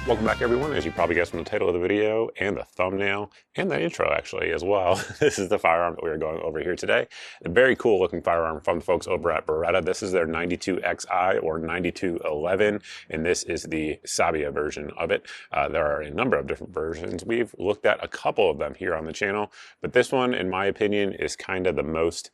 Welcome back everyone. As you probably guessed from the title of the video and the thumbnail and the intro actually as well, this is the firearm that we are going over here today. A very cool looking firearm from the folks over at Beretta. This is their 92XI or 9211, and this is the Sabbia version of it. There are a number of different versions. We've looked at a couple of them here on the channel, but this one, in my opinion, is kind of the most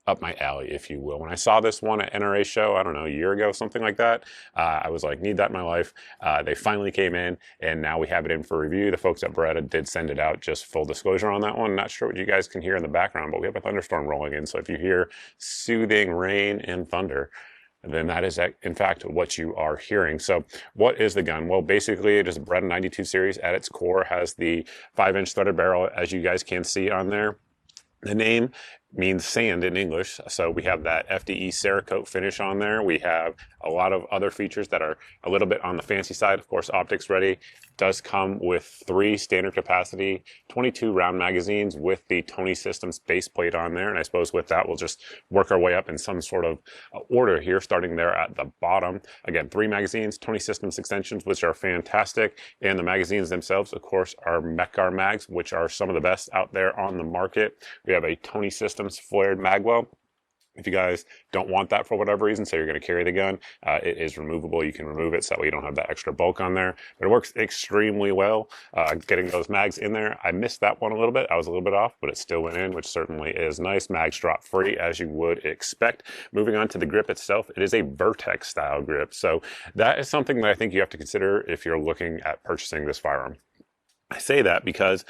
up my alley, if you will. When I saw this one at NRA show, I don't know, a year ago, something like that, I was like, need that in my life. They finally came in, and now we have it in for review. The folks at Beretta did send it out, just full disclosure on that one. Not sure what you guys can hear in the background, but we have a thunderstorm rolling in, so if you hear soothing rain and thunder, then that is in fact what you are hearing. So what is the gun? Well, basically it is a Beretta 92 series. At its core has the 5-inch threaded barrel, as you guys can see on there. The name means sand in English, so we have that FDE Cerakote finish on there. We have a lot of other features that are a little bit on the fancy side. Of course, optics ready. Does come with 3 standard capacity 22 round magazines with the Tony Systems base plate on there, and I suppose with that we'll just work our way up in some sort of order here, starting there at the bottom. Again, 3 magazines, Tony Systems extensions, which are fantastic, and the magazines themselves, of course, are Mekar mags, which are some of the best out there on the market. We have a Tony Systems flared magwell. If you guys don't want that for whatever reason, so you're going to carry the gun, it is removable. You can remove it so that way you don't have that extra bulk on there. But it works extremely well getting those mags in there. I missed that one a little bit. I was a little bit off, but it still went in, which certainly is nice. Mags drop free, as you would expect. Moving on to the grip itself, it is a Vertex style grip. So that is something that I think you have to consider if you're looking at purchasing this firearm. I say that because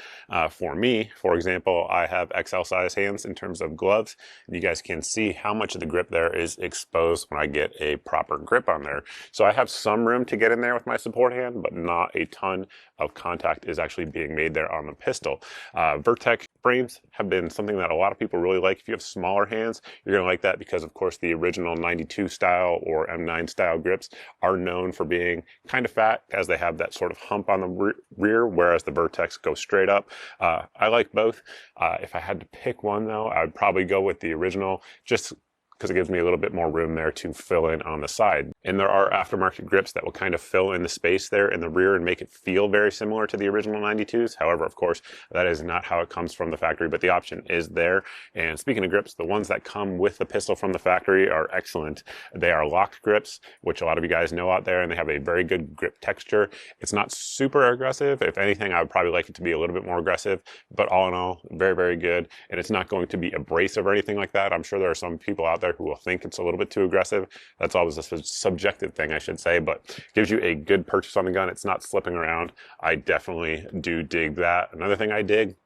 for me, for example, I have XL size hands in terms of gloves, and you guys can see how much of the grip there is exposed when I get a proper grip on there. So I have some room to get in there with my support hand, but not a ton of contact is actually being made there on the pistol. Vertex frames have been something that a lot of people really like. If you have smaller hands, you're going to like that because, of course, the original 92 style or M9 style grips are known for being kind of fat, as they have that sort of hump on the rear, whereas the Vertex go straight up. I like both. If I had to pick one, though, I'd probably go with the original, just because it gives me a little bit more room there to fill in on the side. And there are aftermarket grips that will kind of fill in the space there in the rear and make it feel very similar to the original 92s. However, of course, that is not how it comes from the factory, but the option is there. And speaking of grips, the ones that come with the pistol from the factory are excellent. They are locked grips, which a lot of you guys know out there, and they have a very good grip texture. It's not super aggressive. If anything, I would probably like it to be a little bit more aggressive, but all in all, very, very good. And it's not going to be abrasive or anything like that. I'm sure there are some people out there who will think it's a little bit too aggressive. That's always a subjective thing, I should say, but gives you a good purchase on the gun. It's not slipping around. I definitely do dig that. Another thing I dig,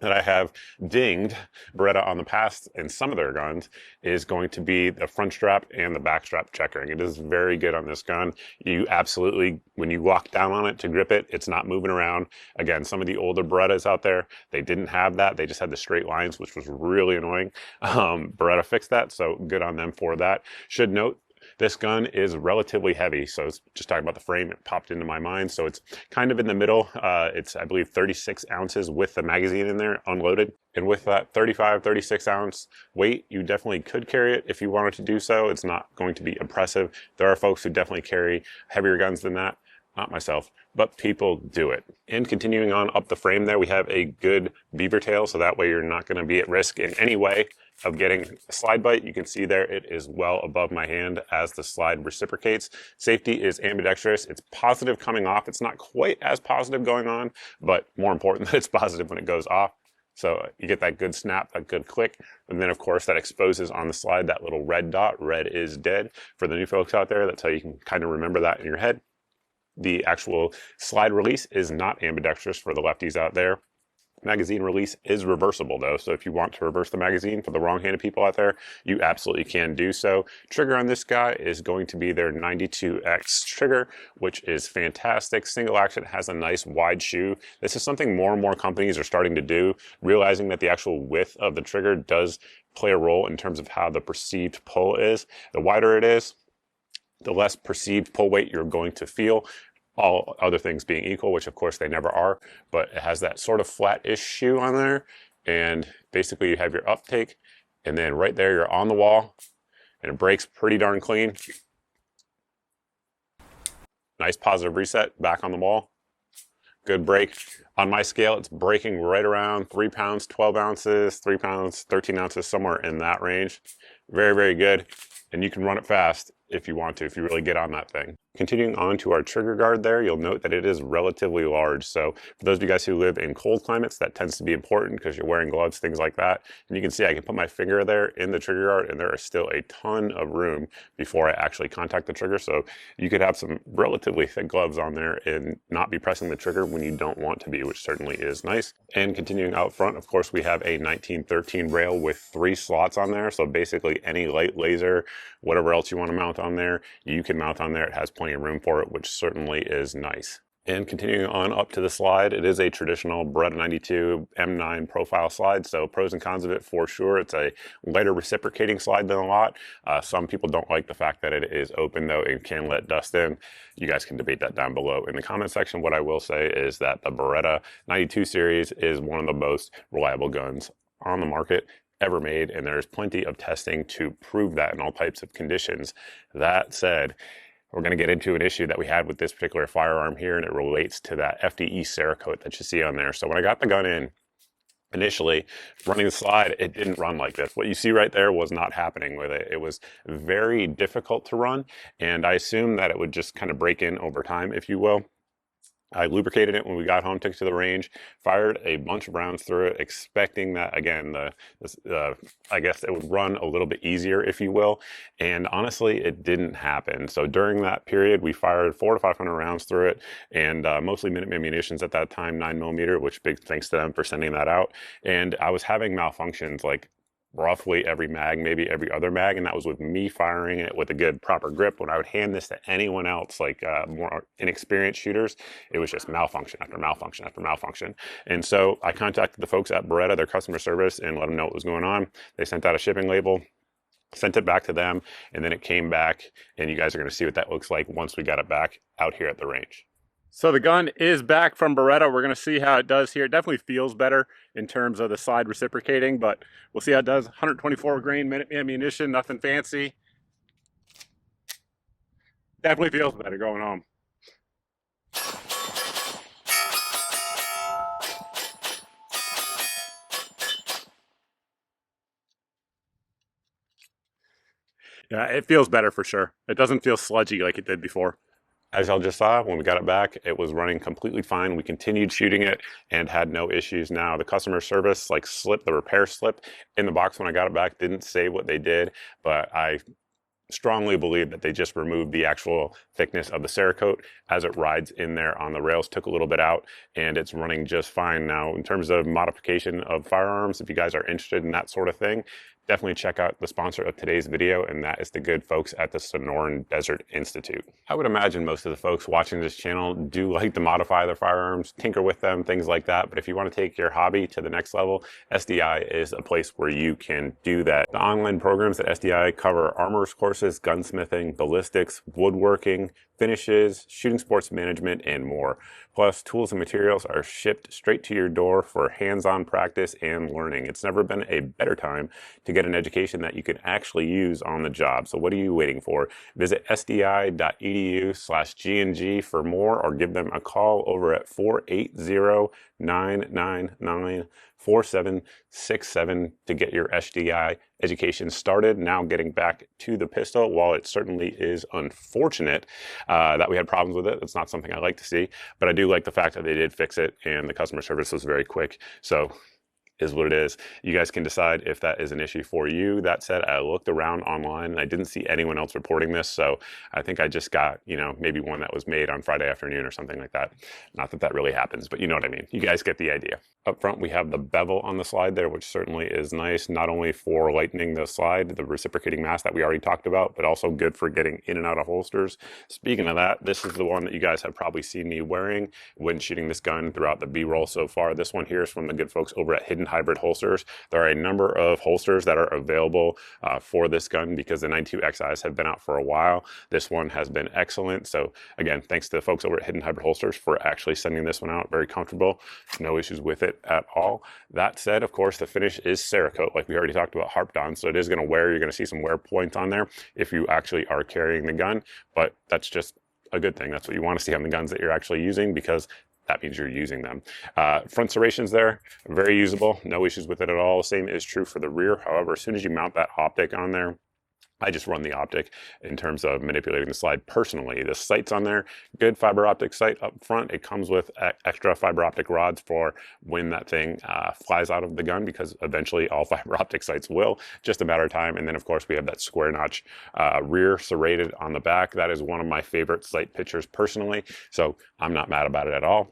that I have dinged Beretta on the past in some of their guns, is going to be the front strap and the back strap checkering. It is very good on this gun. You absolutely, when you walk down on it to grip it, it's not moving around. Again, some of the older Berettas out there, they didn't have that. They just had the straight lines, which was really annoying. Beretta fixed that, so good on them for that. Should note, this gun is relatively heavy, so it's just talking about the frame, it popped into my mind. So it's kind of in the middle. It's, I believe, 36 ounces with the magazine in there, unloaded. And with that 35, 36 ounce weight, you definitely could carry it if you wanted to do so. It's not going to be oppressive. There are folks who definitely carry heavier guns than that. Not myself, but people do it. And continuing on up the frame there, we have a good beaver tail, so that way you're not going to be at risk in any way of getting a slide bite. You can see there it is well above my hand as the slide reciprocates. Safety is ambidextrous. It's positive coming off. It's not quite as positive going on, but more important that it's positive when it goes off. So you get that good snap, that good click, and then of course that exposes on the slide that little red dot. Red is dead. For the new folks out there, that's how you can kind of remember that in your head. The actual slide release is not ambidextrous for the lefties out there. Magazine release is reversible though, so if you want to reverse the magazine for the wrong-handed people out there, you absolutely can do so. Trigger on this guy is going to be their 92X trigger, which is fantastic. Single action, has a nice wide shoe. This is something more and more companies are starting to do, realizing that the actual width of the trigger does play a role in terms of how the perceived pull is. The wider it is, the less perceived pull weight you're going to feel, all other things being equal, which of course they never are, but it has that sort of flat-ish shoe on there, and basically you have your uptake, and then right there you're on the wall, and it breaks pretty darn clean. Nice positive reset back on the ball. Good break. On my scale, it's breaking right around 3 pounds, 12 ounces, 3 pounds, 13 ounces, somewhere in that range. Very, very good. And you can run it fast if you want to, if you really get on that thing. Continuing on to our trigger guard there, you'll note that it is relatively large. So for those of you guys who live in cold climates, that tends to be important because you're wearing gloves, things like that. And you can see I can put my finger there in the trigger guard and there is still a ton of room before I actually contact the trigger. So you could have some relatively thick gloves on there and not be pressing the trigger when you don't want to be, which certainly is nice. And continuing out front, of course, we have a 1913 rail with 3 slots on there. So basically any light laser, whatever else you want to mount on there, you can mount on there. It has plenty of room for it, which certainly is nice. And continuing on up to the slide, it is a traditional Beretta 92 M9 profile slide. So pros and cons of it for sure. It's a lighter reciprocating slide than a lot. Some people don't like the fact that it is open though and can let dust in. You guys can debate that down below in the comment section. What I will say is that the Beretta 92 series is one of the most reliable guns on the market ever made, and there's plenty of testing to prove that in all types of conditions. That said, we're going to get into an issue that we had with this particular firearm here, and it relates to that FDE Cerakote that you see on there. So when I got the gun in, initially running the slide, it didn't run like this. What you see right there was not happening with it. It was very difficult to run, and I assumed that it would just kind of break in over time, if you will. I lubricated it when we got home, took it to the range, fired a bunch of rounds through it, expecting that, again, I guess it would run a little bit easier, if you will. And honestly, it didn't happen. So during that period, we fired 400 to 500 rounds through it, and mostly Minuteman munitions at that time, 9mm, which big thanks to them for sending that out. And I was having malfunctions like roughly every mag, maybe every other mag, and that was with me firing it with a good proper grip. When I would hand this to anyone else, like more inexperienced shooters, it was just malfunction after malfunction after malfunction. And so I contacted the folks at Beretta, their customer service, and let them know what was going on. They sent out a shipping label, sent it back to them, and then it came back, and you guys are going to see what that looks like once we got it back out here at the range. So the gun is back from Beretta. We're going to see how it does here. It definitely feels better in terms of the slide reciprocating, but we'll see how it does. 124 grain Minuteman ammunition, nothing fancy. Definitely feels better going home. Yeah, it feels better for sure. It doesn't feel sludgy like it did before. As y'all just saw, when we got it back, it was running completely fine. We continued shooting it and had no issues. Now, the customer service slip, the repair slip in the box when I got it back didn't say what they did, but I strongly believe that they just removed the actual thickness of the Cerakote as it rides in there on the rails, took a little bit out, and it's running just fine. Now, in terms of modification of firearms, if you guys are interested in that sort of thing, definitely check out the sponsor of today's video, and that is the good folks at the Sonoran Desert Institute. I would imagine most of the folks watching this channel do like to modify their firearms, tinker with them, things like that, but if you want to take your hobby to the next level, SDI is a place where you can do that. The online programs at SDI cover armorers courses, gunsmithing, ballistics, woodworking, finishes, shooting sports management, and more. Plus, tools and materials are shipped straight to your door for hands-on practice and learning. It's never been a better time to get an education that you can actually use on the job. So what are you waiting for? Visit sdi.edu/GNG for more, or give them a call over at 480-999-4767 to get your SDI education started. Now getting back to the pistol, while it certainly is unfortunate that we had problems with it, it's not something I like to see, but I do like the fact that they did fix it and the customer service was very quick. So is what it is. You guys can decide if that is an issue for you. That said, I looked around online and I didn't see anyone else reporting this, so I think I just got, maybe one that was made on Friday afternoon or something like that. Not that that really happens, but you know what I mean. You guys get the idea. Up front, we have the bevel on the slide there, which certainly is nice, not only for lightening the slide, the reciprocating mass that we already talked about, but also good for getting in and out of holsters. Speaking of that, this is the one that you guys have probably seen me wearing when shooting this gun throughout the B-roll so far. This one here is from the good folks over at Hidden Hybrid Holsters. There are a number of holsters that are available for this gun because the 92XIs have been out for a while. This one has been excellent. So again, thanks to the folks over at Hidden Hybrid Holsters for actually sending this one out. Very comfortable, no issues with it at all. That said, of course, the finish is Cerakote, like we already talked about, harped on. So it is going to wear, you're going to see some wear points on there if you actually are carrying the gun, but that's just a good thing. That's what you want to see on the guns that you're actually using, because that means you're using them. Front serrations there, very usable, no issues with it at all. Same is true for the rear. However, as soon as you mount that optic on there, I just run the optic in terms of manipulating the slide personally. The sight's on there, good fiber optic sight up front. It comes with extra fiber optic rods for when that thing flies out of the gun, because eventually all fiber optic sights will, just a matter of time. And then of course we have that square notch rear serrated on the back. That is one of my favorite sight pictures personally, so I'm not mad about it at all.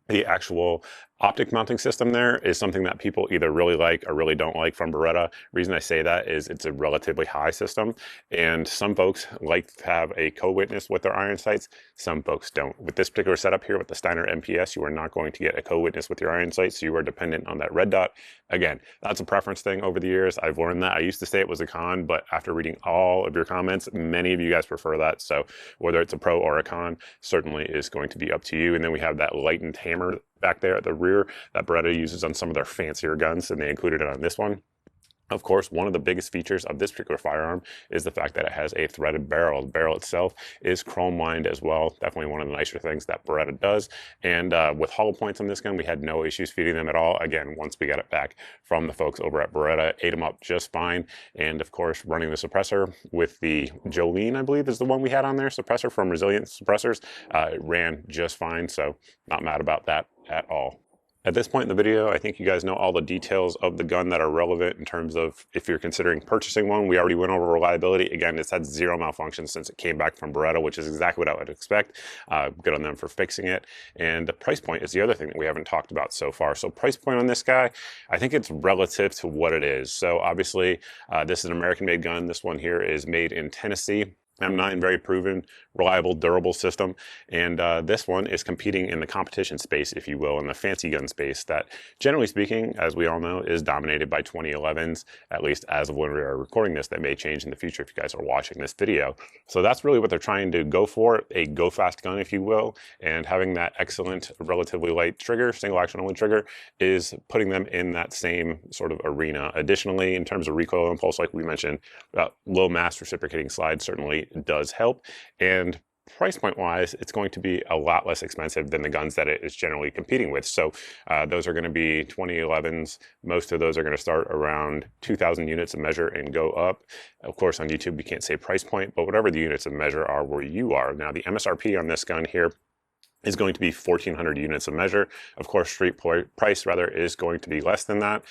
The actual optic mounting system there is something that people either really like or really don't like from Beretta. Reason I say that is it's a relatively high system, and some folks like to have a co-witness with their iron sights. Some folks don't. With this particular setup here with the Steiner MPS, you are not going to get a co-witness with your iron sights, so you are dependent on that red dot. Again, that's a preference thing over the years. I've learned that. I used to say it was a con, but after reading all of your comments, many of you guys prefer that. So whether it's a pro or a con, certainly is going to be up to you. And then we have that lightened hammer back there at the rear that Beretta uses on some of their fancier guns, and they included it on this one. Of course, one of the biggest features of this particular firearm is the fact that it has a threaded barrel. The barrel itself is chrome lined as well. Definitely one of the nicer things that Beretta does. And with hollow points on this gun, we had no issues feeding them at all. Again, once we got it back from the folks over at Beretta, ate them up just fine. And of course, running the suppressor with the Jolene, I believe is the one we had on there, suppressor from Resilient Suppressors, it ran just fine. So not mad about that at all. At this point in the video, I think you guys know all the details of the gun that are relevant in terms of if you're considering purchasing one. We already went over reliability. Again, it's had zero malfunctions since it came back from Beretta, which is exactly what I would expect. Good on them for fixing it. And the price point is the other thing that we haven't talked about so far. So price point on this guy, I think it's relative to what it is. So obviously, this is an American-made gun. This one here is made in Tennessee. M9, very proven, reliable, durable system. And this one is competing in the competition space, if you will, in the fancy gun space that, generally speaking, as we all know, is dominated by 2011s, at least as of when we are recording this. That may change in the future if you guys are watching this video. So that's really what they're trying to go for, a go-fast gun, if you will. And having that excellent, relatively light trigger, single action only trigger, is putting them in that same sort of arena. Additionally, in terms of recoil impulse, like we mentioned, low mass reciprocating slide certainly does help. And price point wise, it's going to be a lot less expensive than the guns that it is generally competing with. So those are going to be 2011s. Most of those are going to start around 2,000 units of measure and go up. Of course, on YouTube, we can't say price point, but whatever the units of measure are where you are. Now, the MSRP on this gun here is going to be 1,400 units of measure. Of course, street price rather is going to be less than that.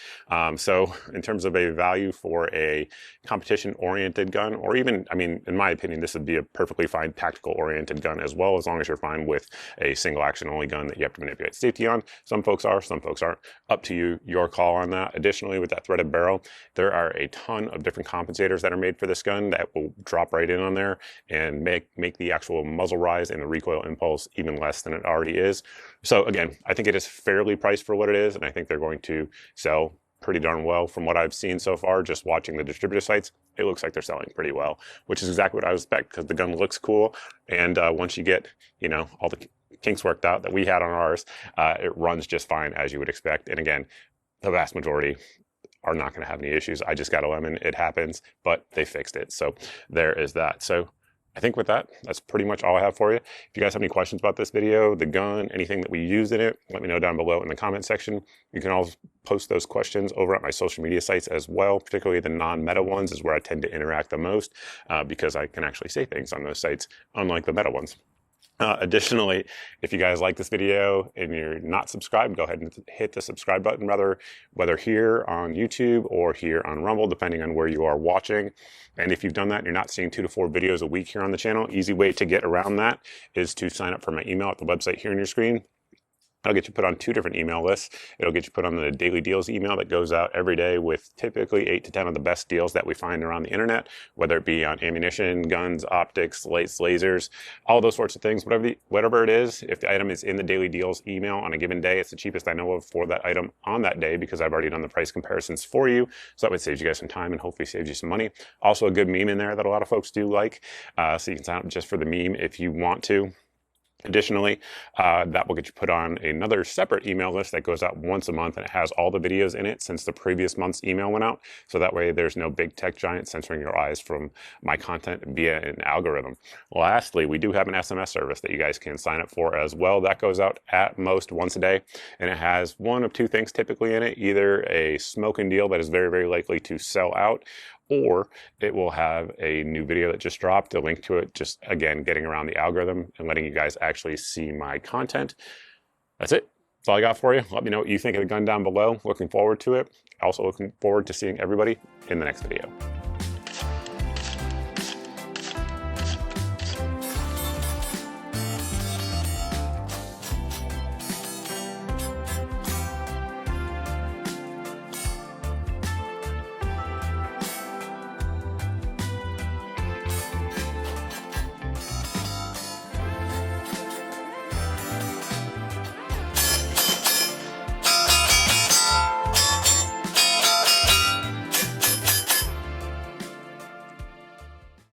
So in terms of a value for a competition-oriented gun, or even, I mean, in my opinion, this would be a perfectly fine tactical-oriented gun as well, as long as you're fine with a single-action-only gun that you have to manipulate safety on. Some folks are, some folks aren't. Up to you, your call on that. Additionally, with that threaded barrel, there are a ton of different compensators that are made for this gun that will drop right in on there and make the actual muzzle rise and the recoil impulse even less than it already is. So again, I think it is fairly priced for what it is, and I think they're going to sell pretty darn well from what I've seen so far. Just watching the distributor sites, it looks like they're selling pretty well, which is exactly what I would expect, because the gun looks cool, and once you get, you know, all the kinks worked out that we had on ours, it runs just fine as you would expect. And again, the vast majority are not going to have any issues. I just got a lemon, it happens, but they fixed it. So there is that. So I think with that, that's pretty much all I have for you. If you guys have any questions about this video, the gun, anything that we used in it, let me know down below in the comment section. You can also post those questions over at my social media sites as well, particularly the non-meta ones is where I tend to interact the most, because I can actually say things on those sites, unlike the meta ones. Additionally, if you guys like this video and you're not subscribed, go ahead and hit the subscribe button, whether here on YouTube or here on Rumble, depending on where you are watching. And if you've done that and you're not seeing 2 to 4 videos a week here on the channel, easy way to get around that is to sign up for my email at the website here on your screen. I'll get you put on 2 different email lists. It'll get you put on the daily deals email that goes out every day with typically 8 to 10 of the best deals that we find around the internet, whether it be on ammunition, guns, optics, lights, lasers, all those sorts of things. Whatever it is, if the item is in the daily deals email on a given day, it's the cheapest I know of for that item on that day, because I've already done the price comparisons for you. So that would save you guys some time and hopefully saves you some money. Also a good meme in there that a lot of folks do like. So you can sign up just for the meme if you want to. Additionally, that will get you put on another separate email list that goes out once a month, and it has all the videos in it since the previous month's email went out. So that way there's no big tech giant censoring your eyes from my content via an algorithm. Lastly, we do have an SMS service that you guys can sign up for as well. That goes out at most once a day, and it has one of two things typically in it: either a smoking deal that is very, very likely to sell out, or it will have a new video that just dropped, a link to it, just again, getting around the algorithm and letting you guys actually see my content. That's it. That's all I got for you. Let me know what you think of the gun down below. Looking forward to it. Also looking forward to seeing everybody in the next video.